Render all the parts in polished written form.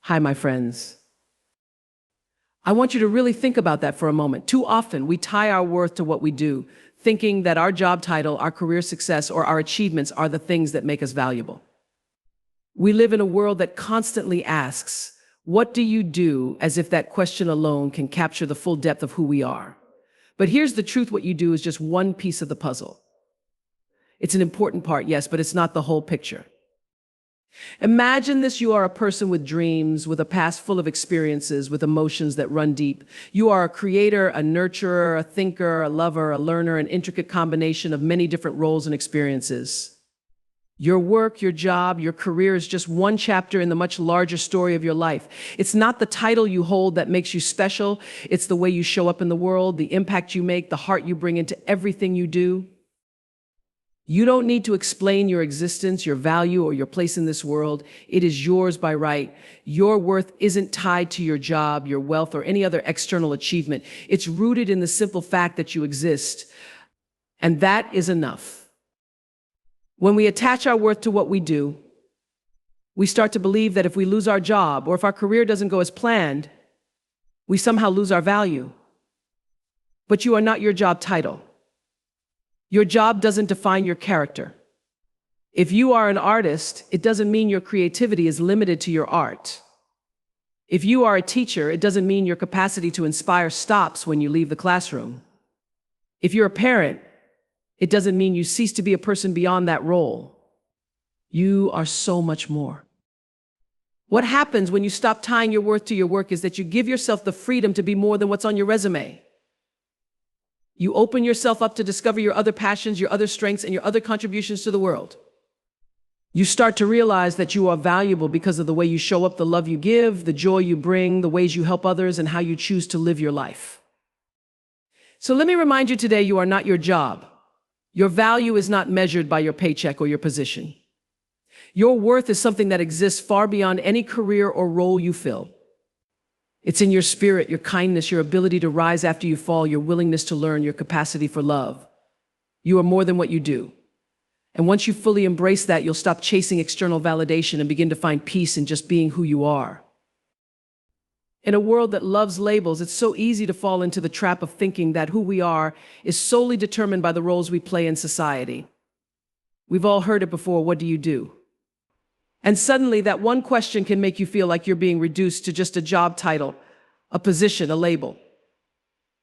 Hi, my friends. I want you to really think about that for a moment. Too often, we tie our worth to what we do, thinking that our job title, our career success, or our achievements are the things that make us valuable. We live in a world that constantly asks, "What do you do?" as if that question alone can capture the full depth of who we are. But here's the truth: what you do is just one piece of the puzzle. It's an important part, yes, but it's not the whole picture. Imagine this: you are a person with dreams, with a past full of experiences, with emotions that run deep. You are a creator, a nurturer, a thinker, a lover, a learner, an intricate combination of many different roles and experiences. Your work, your job, your career is just one chapter in the much larger story of your life. It's not the title you hold that makes you special. It's the way you show up in the world, the impact you make, the heart you bring into everything you do. You don't need to explain your existence, your value, or your place in this world. It is yours by right. Your worth isn't tied to your job, your wealth, or any other external achievement. It's rooted in the simple fact that you exist. And that is enough. When we attach our worth to what we do, we start to believe that if we lose our job, or if our career doesn't go as planned, we somehow lose our value. But you are not your job title. Your job doesn't define your character. If you are an artist, it doesn't mean your creativity is limited to your art. If you are a teacher, it doesn't mean your capacity to inspire stops when you leave the classroom. If you're a parent, it doesn't mean you cease to be a person beyond that role. You are so much more. What happens when you stop tying your worth to your work is that you give yourself the freedom to be more than what's on your resume. You open yourself up to discover your other passions, your other strengths, and your other contributions to the world. You start to realize that you are valuable because of the way you show up, the love you give, the joy you bring, the ways you help others, and how you choose to live your life. So let me remind you today, you are not your job. Your value is not measured by your paycheck or your position. Your worth is something that exists far beyond any career or role you fill. It's in your spirit, your kindness, your ability to rise after you fall, your willingness to learn, your capacity for love. You are more than what you do. And once you fully embrace that, you'll stop chasing external validation and begin to find peace in just being who you are. In a world that loves labels, it's so easy to fall into the trap of thinking that who we are is solely determined by the roles we play in society. We've all heard it before: what do you do? And suddenly that one question can make you feel like you're being reduced to just a job title, a position, a label.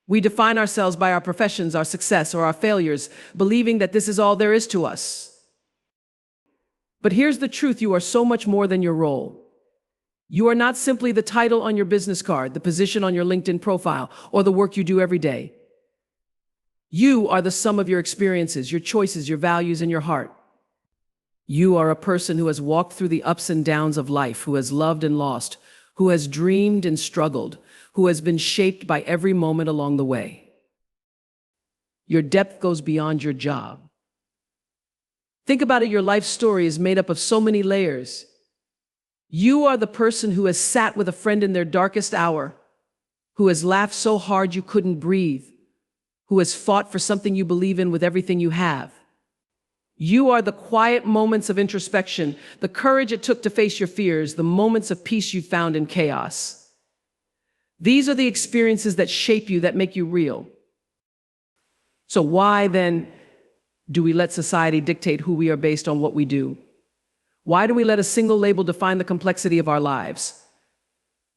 We define ourselves by our professions, our success, or our failures, believing that this is all there is to us. But here's the truth: you are so much more than your role. You are not simply the title on your business card, the position on your LinkedIn profile, or the work you do every day. You are the sum of your experiences, your choices, your values, and your heart. You are a person who has walked through the ups and downs of life, who has loved and lost, who has dreamed and struggled, who has been shaped by every moment along the way. Your depth goes beyond your job. Think about it: your life story is made up of so many layers. You are the person who has sat with a friend in their darkest hour, who has laughed so hard you couldn't breathe, who has fought for something you believe in with everything you have. You are the quiet moments of introspection, the courage it took to face your fears, the moments of peace you found in chaos. These are the experiences that shape you, that make you real. So why then do we let society dictate who we are based on what we do? Why do we let a single label define the complexity of our lives?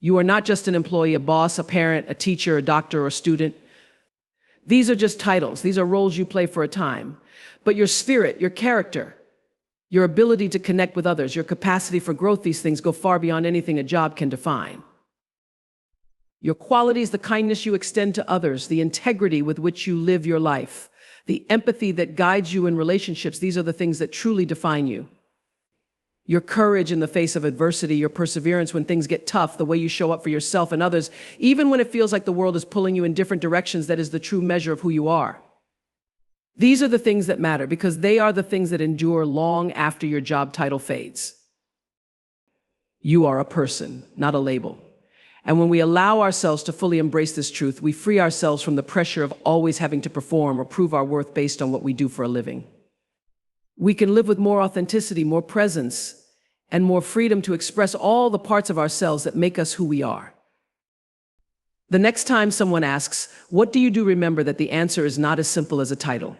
You are not just an employee, a boss, a parent, a teacher, a doctor, or a student. These are just titles. These are roles you play for a time. But your spirit, your character, your ability to connect with others, your capacity for growth, these things go far beyond anything a job can define. Your qualities, the kindness you extend to others, the integrity with which you live your life, the empathy that guides you in relationships, these are the things that truly define you. Your courage in the face of adversity, your perseverance when things get tough, the way you show up for yourself and others, even when it feels like the world is pulling you in different directions, that is the true measure of who you are. These are the things that matter because they are the things that endure long after your job title fades. You are a person, not a label. And when we allow ourselves to fully embrace this truth, we free ourselves from the pressure of always having to perform or prove our worth based on what we do for a living. We can live with more authenticity, more presence, and more freedom to express all the parts of ourselves that make us who we are. The next time someone asks, "What do you do?" remember that the answer is not as simple as a title.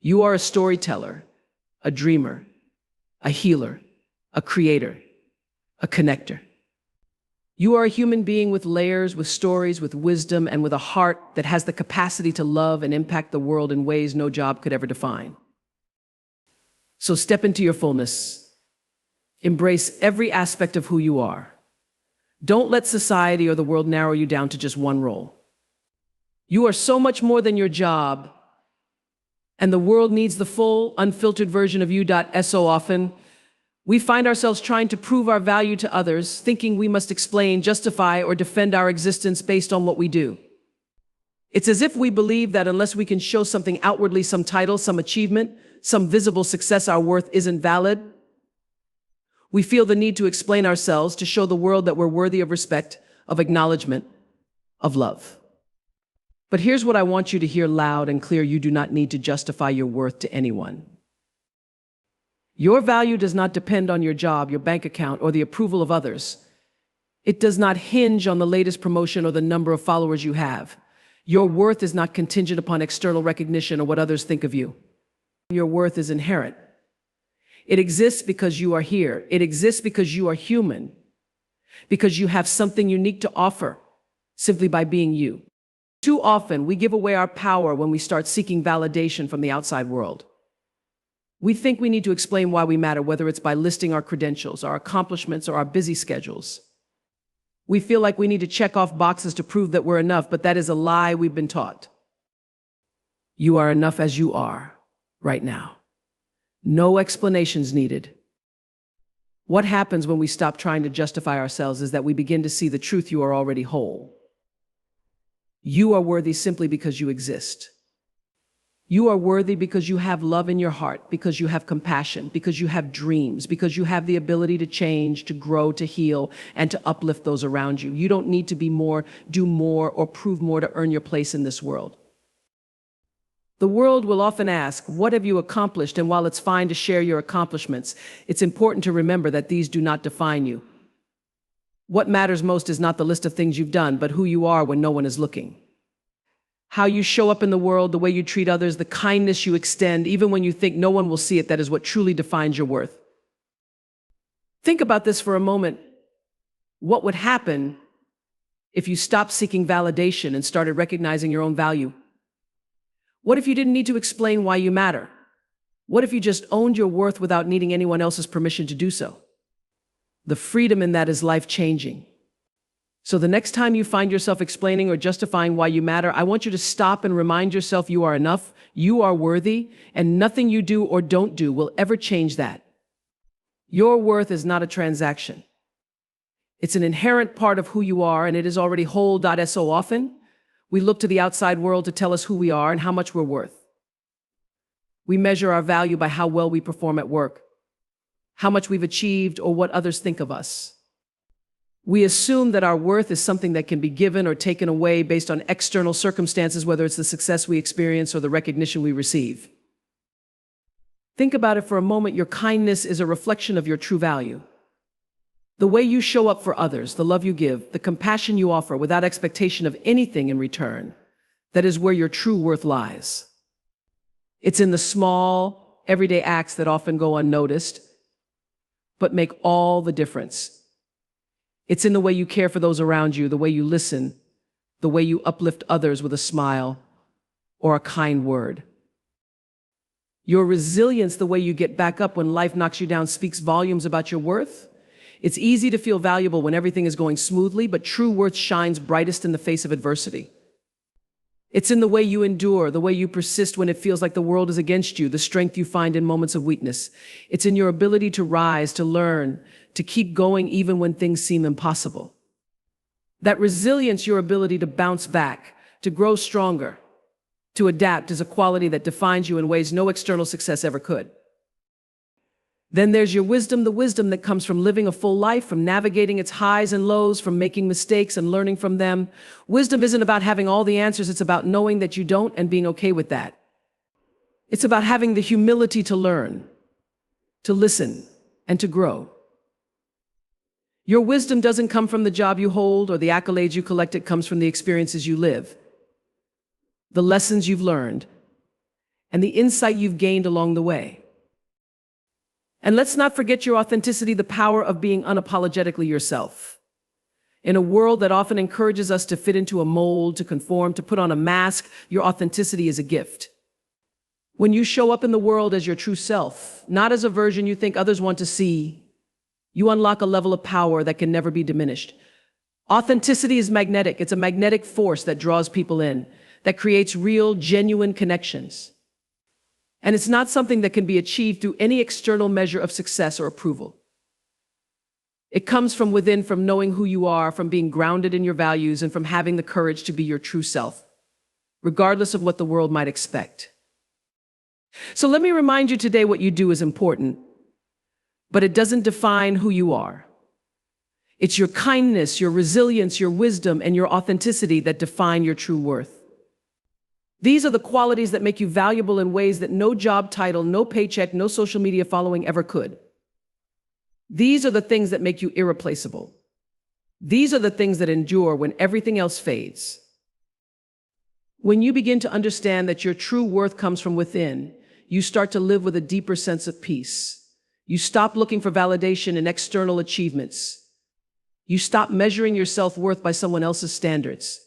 You are a storyteller, a dreamer, a healer, a creator, a connector. You are a human being with layers, with stories, with wisdom, and with a heart that has the capacity to love and impact the world in ways no job could ever define. So step into your fullness. Embrace every aspect of who you are. Don't let society or the world narrow you down to just one role. You are so much more than your job, and the world needs the full, unfiltered version of you. So often, we find ourselves trying to prove our value to others, thinking we must explain, justify, or defend our existence based on what we do. It's as if we believe that unless we can show something outwardly, some title, some achievement, some visible success, our worth isn't valid. We feel the need to explain ourselves, to show the world that we're worthy of respect, of acknowledgement, of love. But here's what I want you to hear loud and clear: you do not need to justify your worth to anyone. Your value does not depend on your job, your bank account, or the approval of others. It does not hinge on the latest promotion or the number of followers you have. Your worth is not contingent upon external recognition or what others think of you. Your worth is inherent. It exists because you are here. It exists because you are human, because you have something unique to offer simply by being you. Too often, we give away our power when we start seeking validation from the outside world. We think we need to explain why we matter, whether it's by listing our credentials, our accomplishments, or our busy schedules. We feel like we need to check off boxes to prove that we're enough, but that is a lie we've been taught. You are enough as you are right now. No explanations needed. What happens when we stop trying to justify ourselves is that we begin to see the truth: you are already whole. You are worthy simply because you exist. You are worthy because you have love in your heart, because you have compassion, because you have dreams, because you have the ability to change, to grow, to heal, and to uplift those around you. You don't need to be more, do more, or prove more to earn your place in this world. The world will often ask, "What have you accomplished?" And while it's fine to share your accomplishments, it's important to remember that these do not define you. What matters most is not the list of things you've done, but who you are when no one is looking. How you show up in the world, the way you treat others, the kindness you extend, even when you think no one will see it, that is what truly defines your worth. Think about this for a moment. What would happen if you stopped seeking validation and started recognizing your own value? What if you didn't need to explain why you matter? What if you just owned your worth without needing anyone else's permission to do so? The freedom in that is life-changing. So the next time you find yourself explaining or justifying why you matter, I want you to stop and remind yourself you are enough, you are worthy, and nothing you do or don't do will ever change that. Your worth is not a transaction. It's an inherent part of who you are, and it is already whole. So often, we look to the outside world to tell us who we are and how much we're worth. We measure our value by how well we perform at work, how much we've achieved, or what others think of us. We assume that our worth is something that can be given or taken away based on external circumstances, whether it's the success we experience or the recognition we receive. Think about it for a moment. Your kindness is a reflection of your true value. The way you show up for others, the love you give, the compassion you offer without expectation of anything in return, that is where your true worth lies. It's in the small, everyday acts that often go unnoticed, but make all the difference. It's in the way you care for those around you, the way you listen, the way you uplift others with a smile or a kind word. Your resilience, the way you get back up when life knocks you down, speaks volumes about your worth. It's easy to feel valuable when everything is going smoothly, but true worth shines brightest in the face of adversity. It's in the way you endure, the way you persist when it feels like the world is against you, the strength you find in moments of weakness. It's in your ability to rise, to learn, to keep going even when things seem impossible. That resilience, your ability to bounce back, to grow stronger, to adapt, is a quality that defines you in ways no external success ever could. Then there's your wisdom, the wisdom that comes from living a full life, from navigating its highs and lows, from making mistakes and learning from them. Wisdom isn't about having all the answers, it's about knowing that you don't and being okay with that. It's about having the humility to learn, to listen, and to grow. Your wisdom doesn't come from the job you hold or the accolades you collect, it comes from the experiences you live, the lessons you've learned, and the insight you've gained along the way. And let's not forget your authenticity, the power of being unapologetically yourself. In a world that often encourages us to fit into a mold, to conform, to put on a mask, your authenticity is a gift. When you show up in the world as your true self, not as a version you think others want to see, you unlock a level of power that can never be diminished. Authenticity is magnetic. It's a magnetic force that draws people in, that creates real, genuine connections. And it's not something that can be achieved through any external measure of success or approval. It comes from within, from knowing who you are, from being grounded in your values, and from having the courage to be your true self, regardless of what the world might expect. So let me remind you today, what you do is important, but it doesn't define who you are. It's your kindness, your resilience, your wisdom, and your authenticity that define your true worth. These are the qualities that make you valuable in ways that no job title, no paycheck, no social media following ever could. These are the things that make you irreplaceable. These are the things that endure when everything else fades. When you begin to understand that your true worth comes from within, you start to live with a deeper sense of peace. You stop looking for validation in external achievements. You stop measuring your self-worth by someone else's standards.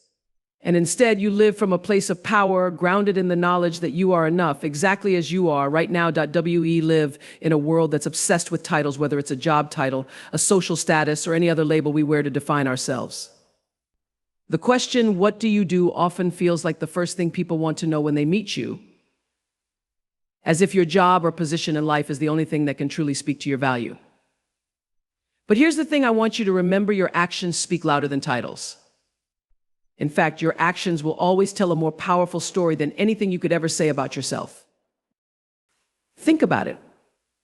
And instead, you live from a place of power, grounded in the knowledge that you are enough, exactly as you are right now. We live in a world that's obsessed with titles, whether it's a job title, a social status, or any other label we wear to define ourselves. The question, what do you do, often feels like the first thing people want to know when they meet you, as if your job or position in life is the only thing that can truly speak to your value. But here's the thing, I want you to remember: your actions speak louder than titles. In fact, your actions will always tell a more powerful story than anything you could ever say about yourself. Think about it.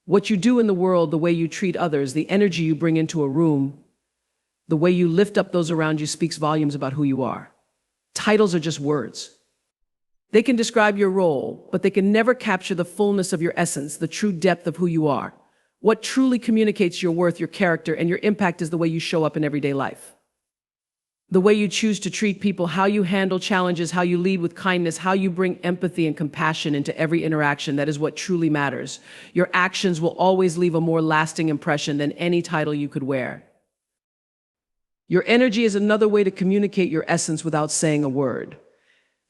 What you do in the world, the way you treat others, the energy you bring into a room, the way you lift up those around you speaks volumes about who you are. Titles are just words. They can describe your role, but they can never capture the fullness of your essence, the true depth of who you are. What truly communicates your worth, your character, and your impact is the way you show up in everyday life. The way you choose to treat people, how you handle challenges, how you lead with kindness, how you bring empathy and compassion into every interaction. That is what truly matters. Your actions will always leave a more lasting impression than any title you could wear. Your energy is another way to communicate your essence without saying a word.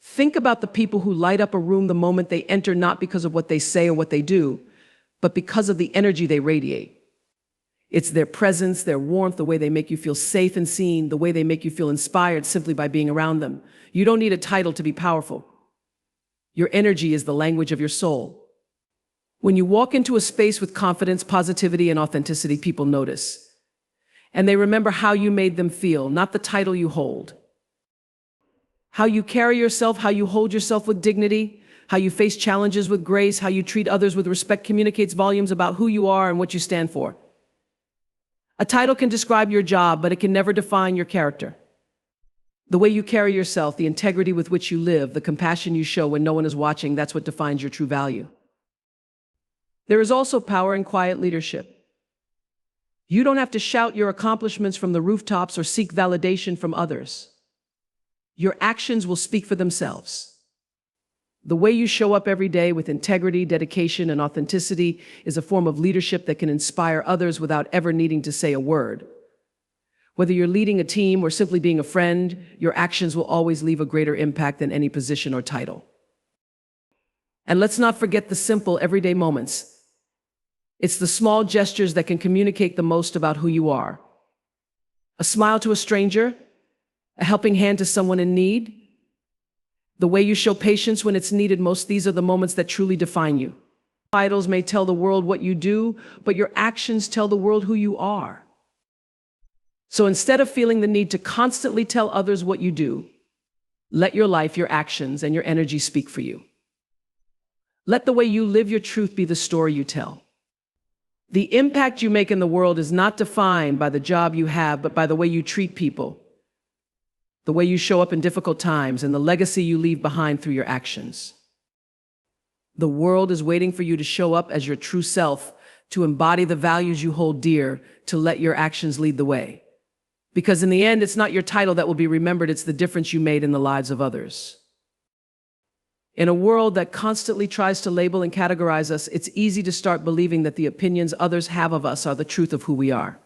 Think about the people who light up a room the moment they enter, not because of what they say or what they do, but because of the energy they radiate. It's their presence, their warmth, the way they make you feel safe and seen, the way they make you feel inspired simply by being around them. You don't need a title to be powerful. Your energy is the language of your soul. When you walk into a space with confidence, positivity, and authenticity, people notice. And they remember how you made them feel, not the title you hold. How you carry yourself, how you hold yourself with dignity, how you face challenges with grace, how you treat others with respect communicates volumes about who you are and what you stand for. A title can describe your job, but it can never define your character. The way you carry yourself, the integrity with which you live, the compassion you show when no one is watching, that's what defines your true value. There is also power in quiet leadership. You don't have to shout your accomplishments from the rooftops or seek validation from others. Your actions will speak for themselves. The way you show up every day with integrity, dedication, and authenticity is a form of leadership that can inspire others without ever needing to say a word. Whether you're leading a team or simply being a friend, your actions will always leave a greater impact than any position or title. And let's not forget the simple, everyday moments. It's the small gestures that can communicate the most about who you are. A smile to a stranger, a helping hand to someone in need, the way you show patience when it's needed most. These are the moments that truly define you. Titles may tell the world what you do, but your actions tell the world who you are. So instead of feeling the need to constantly tell others what you do, let your life, your actions, and your energy speak for you. Let the way you live your truth be the story you tell. The impact you make in the world is not defined by the job you have, but by the way you treat people, the way you show up in difficult times, and the legacy you leave behind through your actions. The world is waiting for you to show up as your true self, to embody the values you hold dear, to let your actions lead the way. Because in the end, it's not your title that will be remembered, it's the difference you made in the lives of others. In a world that constantly tries to label and categorize us, it's easy to start believing that the opinions others have of us are the truth of who we are.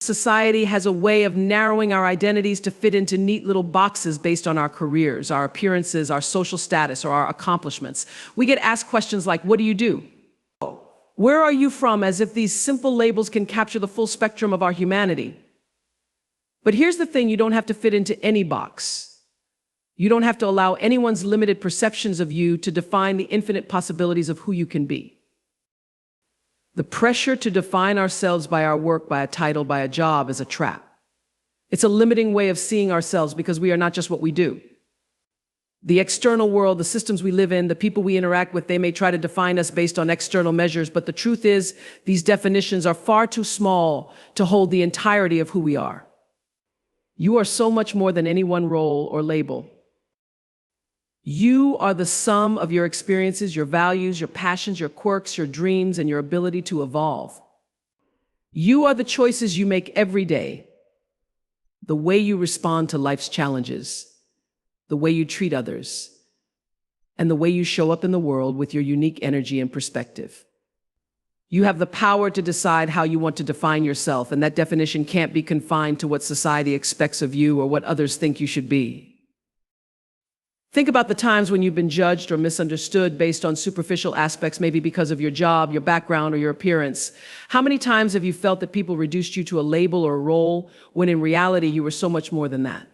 Society has a way of narrowing our identities to fit into neat little boxes based on our careers, our appearances, our social status, or our accomplishments. We get asked questions like, "What do you do? Where are you from?" as if these simple labels can capture the full spectrum of our humanity. But here's the thing, you don't have to fit into any box. You don't have to allow anyone's limited perceptions of you to define the infinite possibilities of who you can be. The pressure to define ourselves by our work, by a title, by a job is a trap. It's a limiting way of seeing ourselves because we are not just what we do. The external world, the systems we live in, the people we interact with, they may try to define us based on external measures, but the truth is, these definitions are far too small to hold the entirety of who we are. You are so much more than any one role or label. You are the sum of your experiences, your values, your passions, your quirks, your dreams, and your ability to evolve. You are the choices you make every day, the way you respond to life's challenges, the way you treat others, and the way you show up in the world with your unique energy and perspective. You have the power to decide how you want to define yourself, and that definition can't be confined to what society expects of you or what others think you should be. Think about the times when you've been judged or misunderstood based on superficial aspects, maybe because of your job, your background, or your appearance. How many times have you felt that people reduced you to a label or a role when in reality you were so much more than that?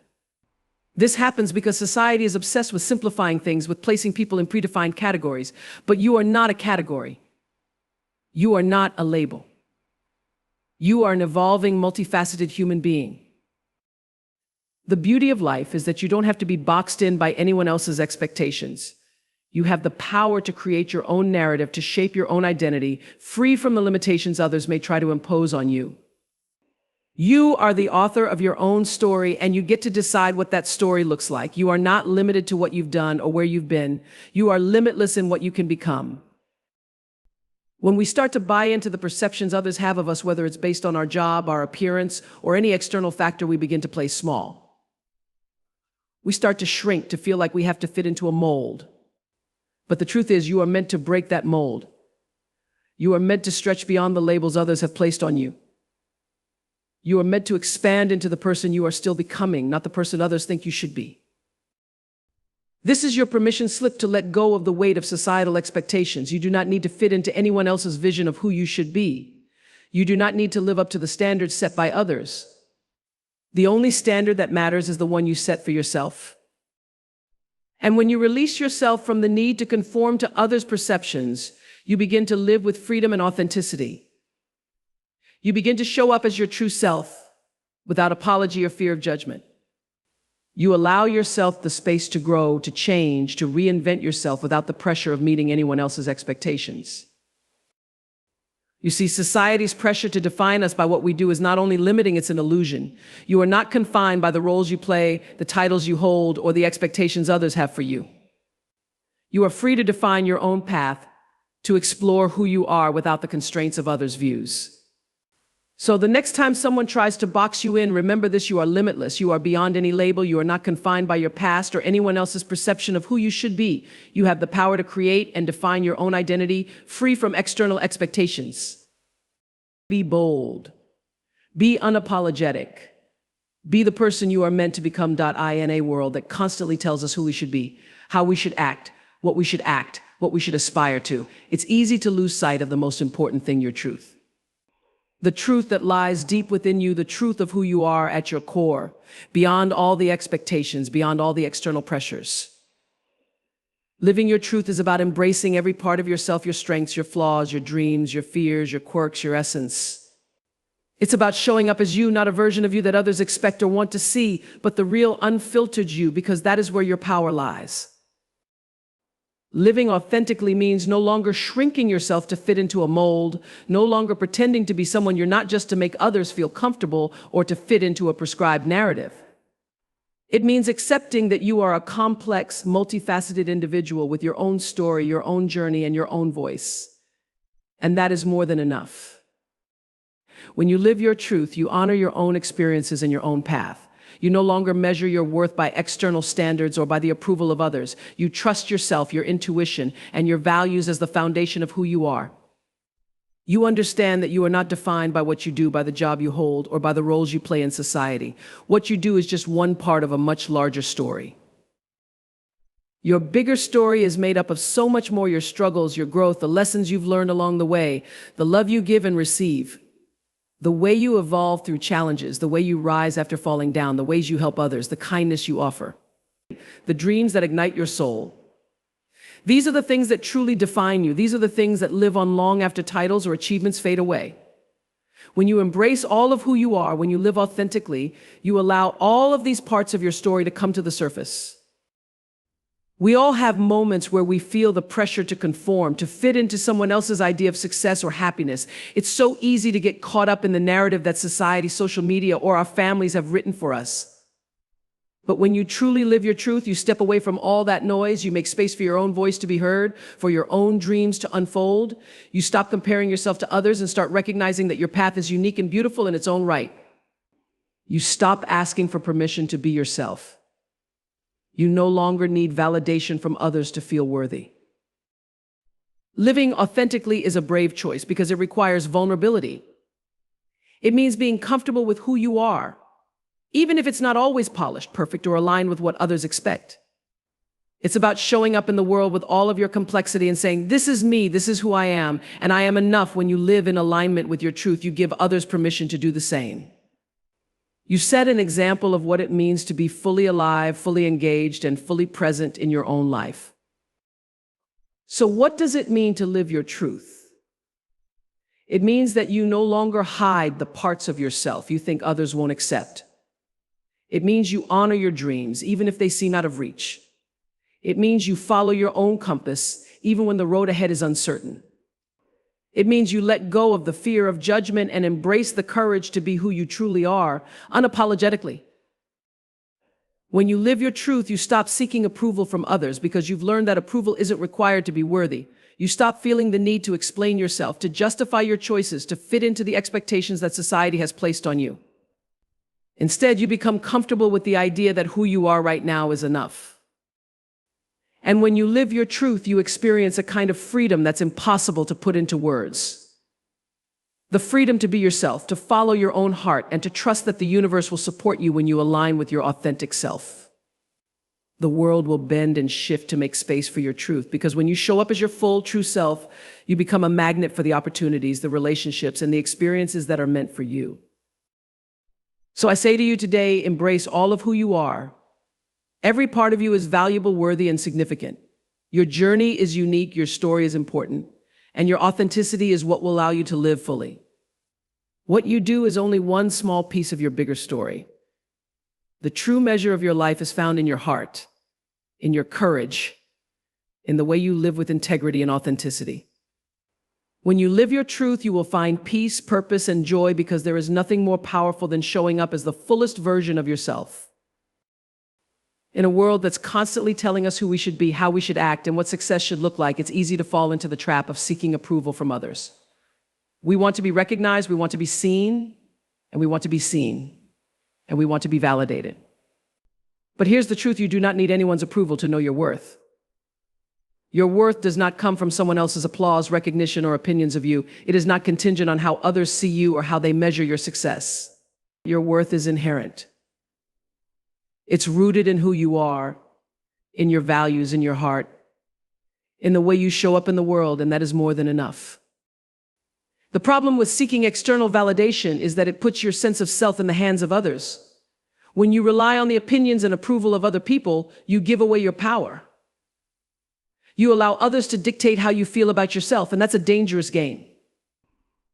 This happens because society is obsessed with simplifying things, with placing people in predefined categories. But you are not a category. You are not a label. You are an evolving, multifaceted human being. The beauty of life is that you don't have to be boxed in by anyone else's expectations. You have the power to create your own narrative, to shape your own identity, free from the limitations others may try to impose on you. You are the author of your own story, and you get to decide what that story looks like. You are not limited to what you've done or where you've been. You are limitless in what you can become. When we start to buy into the perceptions others have of us, whether it's based on our job, our appearance, or any external factor, we begin to play small. We start to shrink, to feel like we have to fit into a mold. But the truth is, you are meant to break that mold. You are meant to stretch beyond the labels others have placed on you. You are meant to expand into the person you are still becoming, not the person others think you should be. This is your permission slip to let go of the weight of societal expectations. You do not need to fit into anyone else's vision of who you should be. You do not need to live up to the standards set by others. The only standard that matters is the one you set for yourself. And when you release yourself from the need to conform to others' perceptions, you begin to live with freedom and authenticity. You begin to show up as your true self, without apology or fear of judgment. You allow yourself the space to grow, to change, to reinvent yourself without the pressure of meeting anyone else's expectations. You see, society's pressure to define us by what we do is not only limiting, it's an illusion. You are not confined by the roles you play, the titles you hold, or the expectations others have for you. You are free to define your own path, to explore who you are without the constraints of others' views. So the next time someone tries to box you in, remember this: you are limitless. You are beyond any label. You are not confined by your past or anyone else's perception of who you should be. You have the power to create and define your own identity, free from external expectations. Be bold. Be unapologetic. Be the person you are meant to become. In a world that constantly tells us who we should be, how we should act, what we should aspire to, it's easy to lose sight of the most important thing: your truth. The truth that lies deep within you, the truth of who you are at your core, beyond all the expectations, beyond all the external pressures. Living your truth is about embracing every part of yourself, your strengths, your flaws, your dreams, your fears, your quirks, your essence. It's about showing up as you, not a version of you that others expect or want to see, but the real, unfiltered you, because that is where your power lies. Living authentically means no longer shrinking yourself to fit into a mold, no longer pretending to be someone you're not just to make others feel comfortable or to fit into a prescribed narrative. It means accepting that you are a complex, multifaceted individual with your own story, your own journey, and your own voice. And that is more than enough. When you live your truth, you honor your own experiences and your own path. You no longer measure your worth by external standards or by the approval of others. You trust yourself, your intuition, and your values as the foundation of who you are. You understand that you are not defined by what you do, by the job you hold, or by the roles you play in society. What you do is just one part of a much larger story. Your bigger story is made up of so much more: your struggles, your growth, the lessons you've learned along the way, the love you give and receive, the way you evolve through challenges, the way you rise after falling down, the ways you help others, the kindness you offer, the dreams that ignite your soul. These are the things that truly define you. These are the things that live on long after titles or achievements fade away. When you embrace all of who you are, when you live authentically, you allow all of these parts of your story to come to the surface. We all have moments where we feel the pressure to conform, to fit into someone else's idea of success or happiness. It's so easy to get caught up in the narrative that society, social media, or our families have written for us. But when you truly live your truth, you step away from all that noise. You make space for your own voice to be heard, for your own dreams to unfold. You stop comparing yourself to others and start recognizing that your path is unique and beautiful in its own right. You stop asking for permission to be yourself. You no longer need validation from others to feel worthy. Living authentically is a brave choice because it requires vulnerability. It means being comfortable with who you are, even if it's not always polished, perfect, or aligned with what others expect. It's about showing up in the world with all of your complexity and saying, "This is me, this is who I am, and I am enough." When you live in alignment with your truth, you give others permission to do the same. You set an example of what it means to be fully alive, fully engaged, and fully present in your own life. So what does it mean to live your truth? It means that you no longer hide the parts of yourself you think others won't accept. It means you honor your dreams, even if they seem out of reach. It means you follow your own compass, even when the road ahead is uncertain. It means you let go of the fear of judgment and embrace the courage to be who you truly are, unapologetically. When you live your truth, you stop seeking approval from others because you've learned that approval isn't required to be worthy. You stop feeling the need to explain yourself, to justify your choices, to fit into the expectations that society has placed on you. Instead, you become comfortable with the idea that who you are right now is enough. And when you live your truth, you experience a kind of freedom that's impossible to put into words. The freedom to be yourself, to follow your own heart, and to trust that the universe will support you when you align with your authentic self. The world will bend and shift to make space for your truth, because when you show up as your full, true self, you become a magnet for the opportunities, the relationships, and the experiences that are meant for you. So I say to you today, embrace all of who you are. Every part of you is valuable, worthy, and significant. Your journey is unique, your story is important, and your authenticity is what will allow you to live fully. What you do is only one small piece of your bigger story. The true measure of your life is found in your heart, in your courage, in the way you live with integrity and authenticity. When you live your truth, you will find peace, purpose, and joy, because there is nothing more powerful than showing up as the fullest version of yourself. In a world that's constantly telling us who we should be, how we should act, and what success should look like, it's easy to fall into the trap of seeking approval from others. We want to be recognized, we want to be seen, and we want to be seen, and we want to be validated. But here's the truth: you do not need anyone's approval to know your worth. Your worth does not come from someone else's applause, recognition, or opinions of you. It is not contingent on how others see you or how they measure your success. Your worth is inherent. It's rooted in who you are, in your values, in your heart, in the way you show up in the world, and that is more than enough. The problem with seeking external validation is that it puts your sense of self in the hands of others. When you rely on the opinions and approval of other people, you give away your power. You allow others to dictate how you feel about yourself, and that's a dangerous game.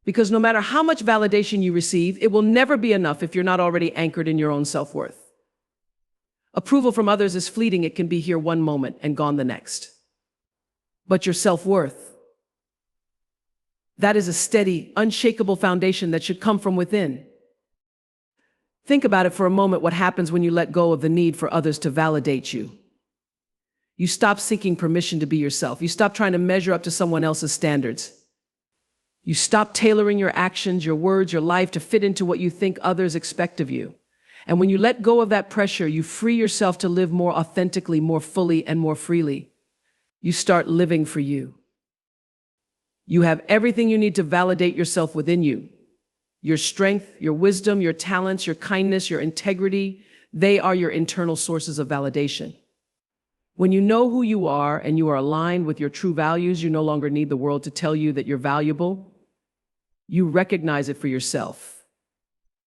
Because no matter how much validation you receive, it will never be enough if you're not already anchored in your own self-worth. Approval from others is fleeting. It can be here one moment and gone the next. But your self-worth, that is a steady, unshakable foundation that should come from within. Think about it for a moment: what happens when you let go of the need for others to validate you. You stop seeking permission to be yourself. You stop trying to measure up to someone else's standards. You stop tailoring your actions, your words, your life to fit into what you think others expect of you. And when you let go of that pressure, you free yourself to live more authentically, more fully, and more freely. You start living for you. You have everything you need to validate yourself within you. Your strength, your wisdom, your talents, your kindness, your integrity, they are your internal sources of validation. When you know who you are and you are aligned with your true values, you no longer need the world to tell you that you're valuable. You recognize it for yourself.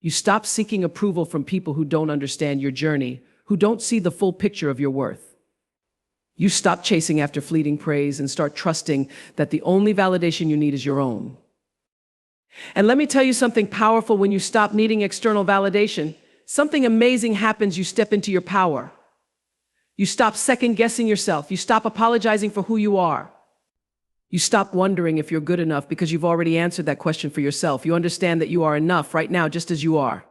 You stop seeking approval from people who don't understand your journey, who don't see the full picture of your worth. You stop chasing after fleeting praise and start trusting that the only validation you need is your own. And let me tell you something powerful. When you stop needing external validation, something amazing happens. You step into your power. You stop second-guessing yourself. You stop apologizing for who you are. You stop wondering if you're good enough because you've already answered that question for yourself. You understand that you are enough right now just as you are.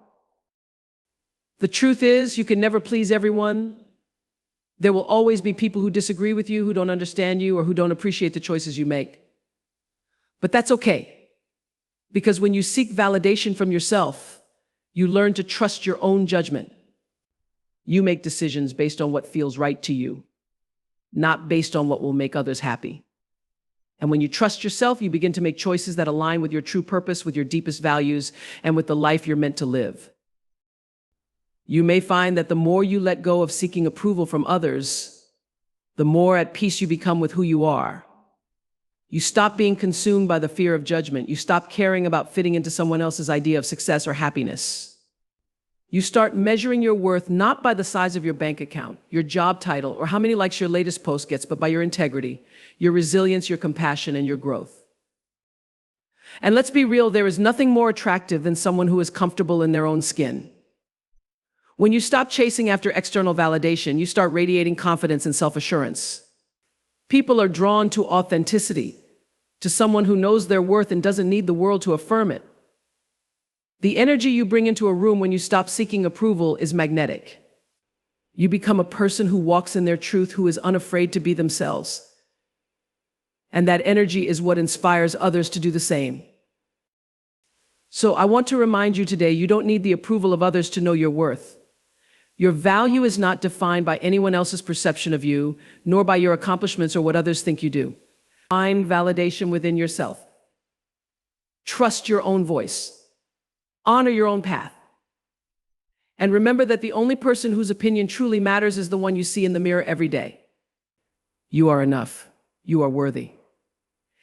The truth is, you can never please everyone. There will always be people who disagree with you, who don't understand you, or who don't appreciate the choices you make. But that's okay, because when you seek validation from yourself, you learn to trust your own judgment. You make decisions based on what feels right to you, not based on what will make others happy. And when you trust yourself, you begin to make choices that align with your true purpose, with your deepest values, and with the life you're meant to live. You may find that the more you let go of seeking approval from others, the more at peace you become with who you are. You stop being consumed by the fear of judgment. You stop caring about fitting into someone else's idea of success or happiness. You start measuring your worth not by the size of your bank account, your job title, or how many likes your latest post gets, but by your integrity, your resilience, your compassion, and your growth. And let's be real, there is nothing more attractive than someone who is comfortable in their own skin. When you stop chasing after external validation, you start radiating confidence and self-assurance. People are drawn to authenticity, to someone who knows their worth and doesn't need the world to affirm it. The energy you bring into a room when you stop seeking approval is magnetic. You become a person who walks in their truth, who is unafraid to be themselves. And that energy is what inspires others to do the same. So I want to remind you today, you don't need the approval of others to know your worth. Your value is not defined by anyone else's perception of you, nor by your accomplishments or what others think you do. Find validation within yourself. Trust your own voice. Honor your own path. And remember that the only person whose opinion truly matters is the one you see in the mirror every day. You are enough. You are worthy.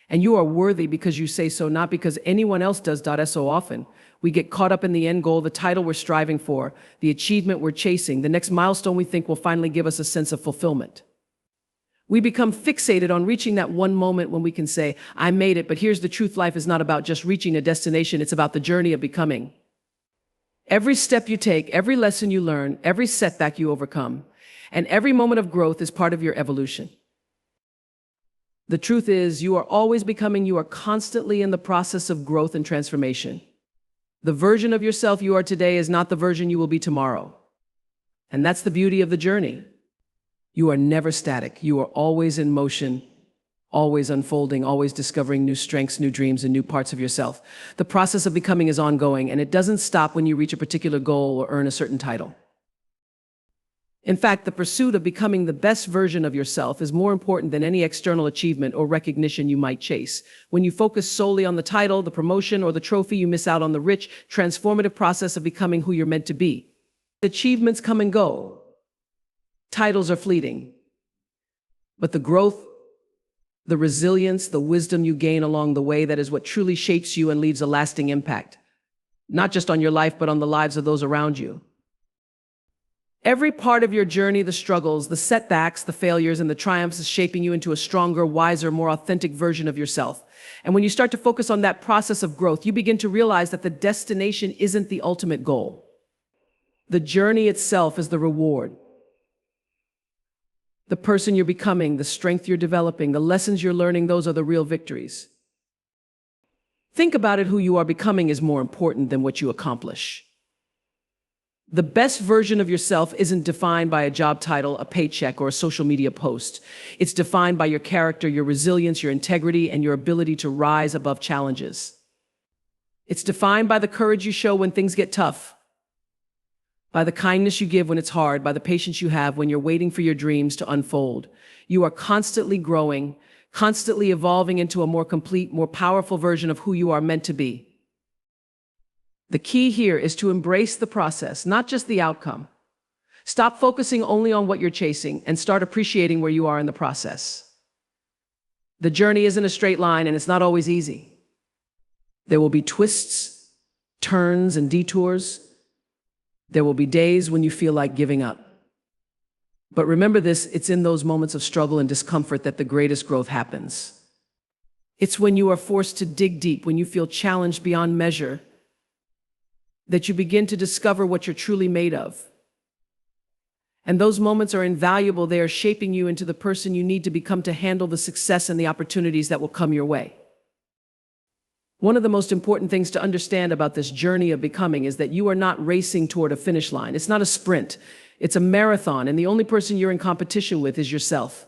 And you are worthy because you say so, not because anyone else does. So often, we get caught up in the end goal, the title we're striving for, the achievement we're chasing, the next milestone we think will finally give us a sense of fulfillment. We become fixated on reaching that one moment when we can say, I made it, but here's the truth. Life is not about just reaching a destination. It's about the journey of becoming. Every step you take, every lesson you learn, every setback you overcome, and every moment of growth is part of your evolution. The truth is, you are always becoming. You are constantly in the process of growth and transformation. The version of yourself you are today is not the version you will be tomorrow. And that's the beauty of the journey. You are never static. You are always in motion, always unfolding, always discovering new strengths, new dreams, and new parts of yourself. The process of becoming is ongoing, and it doesn't stop when you reach a particular goal or earn a certain title. In fact, the pursuit of becoming the best version of yourself is more important than any external achievement or recognition you might chase. When you focus solely on the title, the promotion, or the trophy, you miss out on the rich, transformative process of becoming who you're meant to be. Achievements come and go. Titles are fleeting. But the growth, the resilience, the wisdom you gain along the way, that is what truly shapes you and leaves a lasting impact. Not just on your life, but on the lives of those around you. Every part of your journey, the struggles, the setbacks, the failures, and the triumphs is shaping you into a stronger, wiser, more authentic version of yourself. And when you start to focus on that process of growth, you begin to realize that the destination isn't the ultimate goal. The journey itself is the reward. The person you're becoming, the strength you're developing, the lessons you're learning, those are the real victories. Think about it, who you are becoming is more important than what you accomplish. The best version of yourself isn't defined by a job title, a paycheck, or a social media post. It's defined by your character, your resilience, your integrity, and your ability to rise above challenges. It's defined by the courage you show when things get tough, by the kindness you give when it's hard, by the patience you have when you're waiting for your dreams to unfold. You are constantly growing, constantly evolving into a more complete, more powerful version of who you are meant to be. The key here is to embrace the process, not just the outcome. Stop focusing only on what you're chasing and start appreciating where you are in the process. The journey isn't a straight line, and it's not always easy. There will be twists, turns, and detours. There will be days when you feel like giving up. But remember this, it's in those moments of struggle and discomfort that the greatest growth happens. It's when you are forced to dig deep, when you feel challenged beyond measure, that you begin to discover what you're truly made of. And those moments are invaluable. They are shaping you into the person you need to become to handle the success and the opportunities that will come your way. One of the most important things to understand about this journey of becoming is that you are not racing toward a finish line. It's not a sprint. It's a marathon, and the only person you're in competition with is yourself.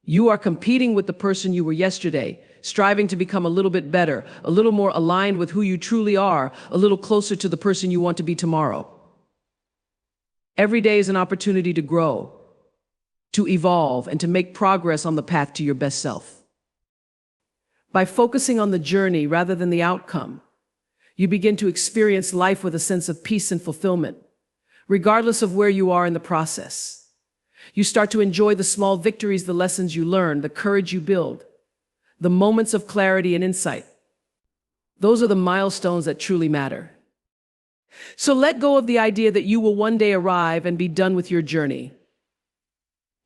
You are competing with the person you were yesterday, striving to become a little bit better, a little more aligned with who you truly are, a little closer to the person you want to be tomorrow. Every day is an opportunity to grow, to evolve, and to make progress on the path to your best self. By focusing on the journey rather than the outcome, you begin to experience life with a sense of peace and fulfillment, regardless of where you are in the process. You start to enjoy the small victories, the lessons you learn, the courage you build, the moments of clarity and insight. Those are the milestones that truly matter. So let go of the idea that you will one day arrive and be done with your journey.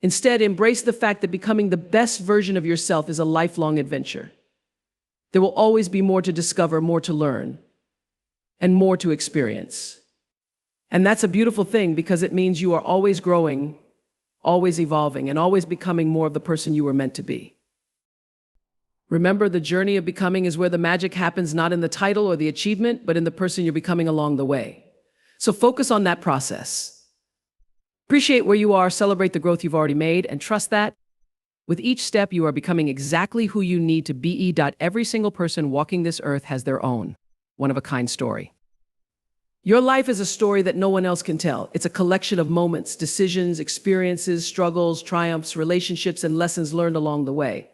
Instead, embrace the fact that becoming the best version of yourself is a lifelong adventure. There will always be more to discover, more to learn, and more to experience. And that's a beautiful thing, because it means you are always growing, always evolving, and always becoming more of the person you were meant to be. Remember, the journey of becoming is where the magic happens, not in the title or the achievement, but in the person you're becoming along the way. So focus on that process. Appreciate where you are, celebrate the growth you've already made, and trust that with each step you are becoming exactly who you need to be. Every single person walking this earth has their own one-of-a-kind story. Your life is a story that no one else can tell. It's a collection of moments, decisions, experiences, struggles, triumphs, relationships, and lessons learned along the way.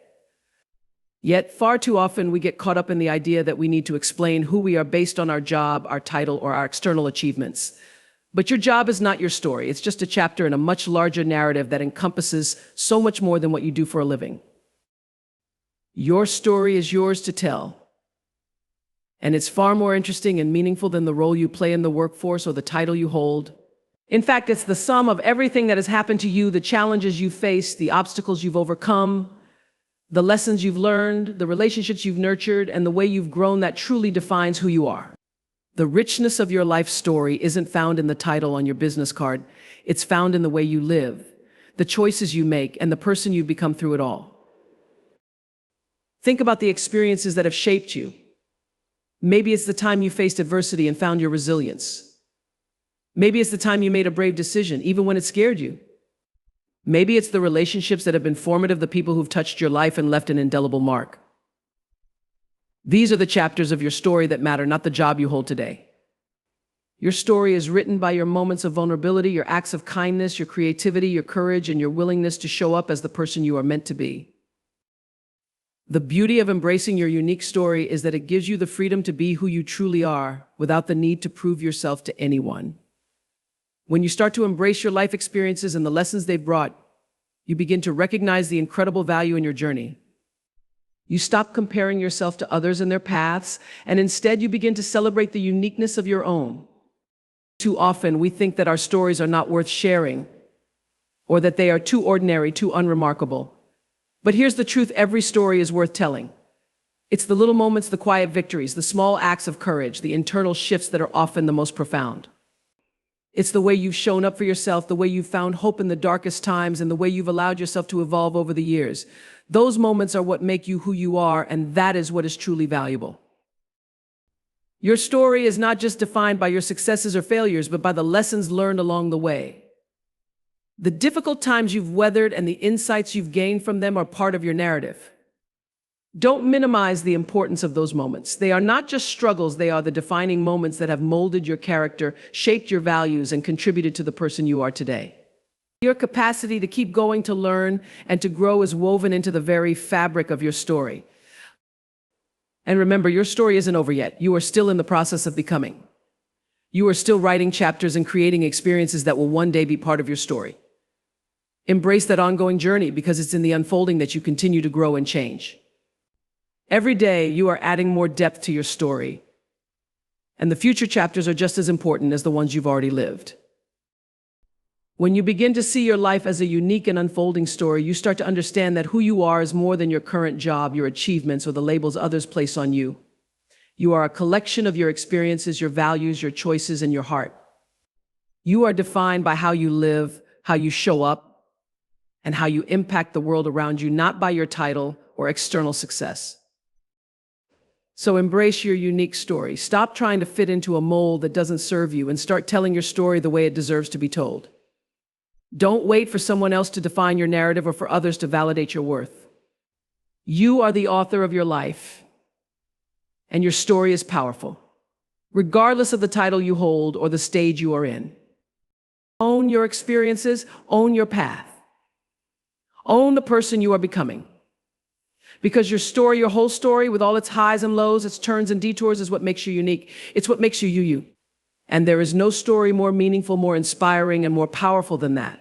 Yet, far too often, we get caught up in the idea that we need to explain who we are based on our job, our title, or our external achievements. But your job is not your story. It's just a chapter in a much larger narrative that encompasses so much more than what you do for a living. Your story is yours to tell. And it's far more interesting and meaningful than the role you play in the workforce or the title you hold. In fact, it's the sum of everything that has happened to you, the challenges you've faced, the obstacles you've overcome, the lessons you've learned, the relationships you've nurtured, and the way you've grown that truly defines who you are. The richness of your life story isn't found in the title on your business card. It's found in the way you live, the choices you make, and the person you've become through it all. Think about the experiences that have shaped you. Maybe it's the time you faced adversity and found your resilience. Maybe it's the time you made a brave decision, even when it scared you. Maybe it's the relationships that have been formative, the people who've touched your life and left an indelible mark. These are the chapters of your story that matter, not the job you hold today. Your story is written by your moments of vulnerability, your acts of kindness, your creativity, your courage, and your willingness to show up as the person you are meant to be. The beauty of embracing your unique story is that it gives you the freedom to be who you truly are without the need to prove yourself to anyone. When you start to embrace your life experiences and the lessons they've brought, you begin to recognize the incredible value in your journey. You stop comparing yourself to others and their paths, and instead you begin to celebrate the uniqueness of your own. Too often we think that our stories are not worth sharing, or that they are too ordinary, too unremarkable. But here's the truth: every story is worth telling. It's the little moments, the quiet victories, the small acts of courage, the internal shifts that are often the most profound. It's the way you've shown up for yourself, the way you've found hope in the darkest times, and the way you've allowed yourself to evolve over the years. Those moments are what make you who you are, and that is what is truly valuable. Your story is not just defined by your successes or failures, but by the lessons learned along the way. The difficult times you've weathered and the insights you've gained from them are part of your narrative. Don't minimize the importance of those moments. They are not just struggles, they are the defining moments that have molded your character, shaped your values, and contributed to the person you are today. Your capacity to keep going, to learn, and to grow is woven into the very fabric of your story. And remember, your story isn't over yet. You are still in the process of becoming. You are still writing chapters and creating experiences that will one day be part of your story. Embrace that ongoing journey, because it's in the unfolding that you continue to grow and change. Every day, you are adding more depth to your story, and the future chapters are just as important as the ones you've already lived. When you begin to see your life as a unique and unfolding story, you start to understand that who you are is more than your current job, your achievements, or the labels others place on you. You are a collection of your experiences, your values, your choices, and your heart. You are defined by how you live, how you show up, and how you impact the world around you, not by your title or external success. So embrace your unique story. Stop trying to fit into a mold that doesn't serve you, and start telling your story the way it deserves to be told. Don't wait for someone else to define your narrative or for others to validate your worth. You are the author of your life, and your story is powerful, regardless of the title you hold or the stage you are in. Own your experiences, own your path. Own the person you are becoming. Because your story, your whole story, with all its highs and lows, its turns and detours, is what makes you unique. It's what makes you you. And there is no story more meaningful, more inspiring, and more powerful than that.